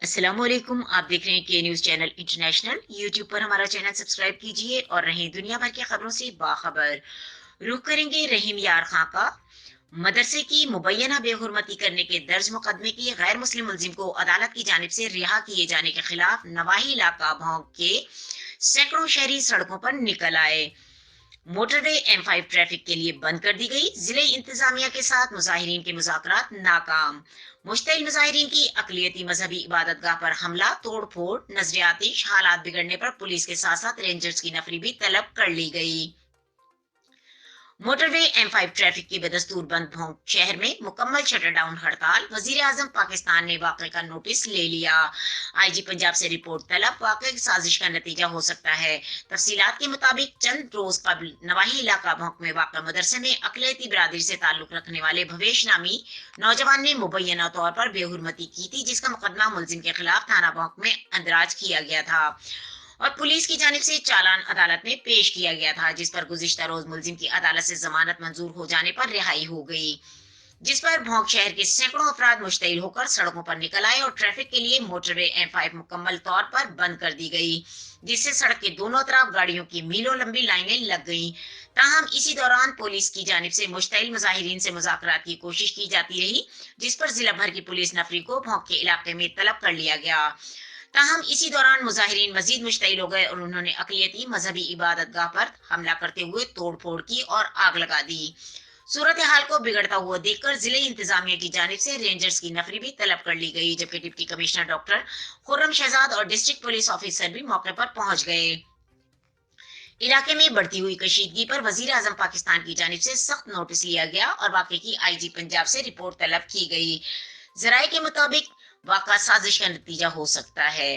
अस्सलाम वालेकुम। आप देख रहे हैं के न्यूज चैनल इंटरनेशनल। यूट्यूब पर हमारा चैनल सब्सक्राइब कीजिए और रहें दुनिया भर की खबरों से बाखबर। रुख करेंगे रहीम यार खां का। मदरसे की मुबैना बेहुरमती करने के दर्ज मुकदमे की गैर मुस्लिम मुलजिम को अदालत की जानिब से रिहा किए जाने के खिलाफ नवाही इलाका भौंक के सैकड़ों शहरी सड़कों पर निकल आए। मोटरवे M5 ट्रैफिक के लिए बंद कर दी गई। जिले इंतजामिया के साथ मुजाहिरीन के मुज़ाकरात नाकाम। मुश्तिल मुजाहिरीन की अकलियती मजहबी इबादतगाह पर हमला तोड़ फोड़ नजरियाती हालात बिगड़ने पर पुलिस के साथ साथ रेंजर्स की नफरी भी तलब कर ली गई। मोटरवे M5 ट्रैफिक की बदस्तूर बंद भोंक शहर में मुकम्मल शटर डाउन हड़ताल। वजीर आजम पाकिस्तान ने वाक़े का नोटिस ले लिया। IG पंजाब से रिपोर्ट तलब। वाक़े की साजिश का नतीजा हो सकता है। तफसीलात के मुताबिक चंद रोज कबल नवाही इलाका भोंक में वाक़ा मदरसे में अकलियती बिरादरी से ताल्लुक रखने वाले भवेश नामी नौजवान ने मुबैना तौर पर बेहुरमती की थी, जिसका मुकदमा मुलजिम के खिलाफ थाना भोंक में अंदराज किया गया था और पुलिस की जानिब से चालान अदालत में पेश किया गया था, जिस पर गुज़िश्ता रोज मुलजिम की अदालत से जमानत मंजूर हो जाने पर रिहाई हो गई, जिस पर भोंक शहर के सैकड़ों अफराद मुश्तइल होकर सड़कों पर निकल आए और ट्रैफिक के लिए मोटरवे M5 मुकम्मल तौर पर बंद कर दी गई, जिससे सड़क के दोनों तरफ गाड़ियों की मीलों लंबी लाइनें लग गईं। ताहम इसी दौरान पुलिस की जानिब से मुश्तइल मुजाहिरीन से मुज़ाकरात की कोशिश की जाती रही, जिस पर जिला भर की पुलिस नफरी को भोंक के इलाके में तलब कर लिया गया। ताहम इसी दौरान मुजाहिरीन मजीद मुश्तइल हो गए और उन्होंने अकलियती मजहबी इबादतगाह पर हमला करते हुए तोड़ फोड़ की और आग लगा दी। सूरत हाल को बिगड़ता हुआ देखकर जिले इंतजामिया की जानिब से रेंजर्स की नफरी भी तलब कर ली गई, जबकि deputy commissioner doctor Khurram Shahzad और डिस्ट्रिक्ट पुलिस ऑफिसर भी मौके पर पहुंच गए। इलाके में बढ़ती हुई कशीदगी पर वजीर आजम पाकिस्तान की जानिब से सख्त नोटिस लिया गया और वाक़े की IG पंजाब से रिपोर्ट तलब की गई। जराये के मुताबिक वाक़ा साजिश का नतीजा हो सकता है।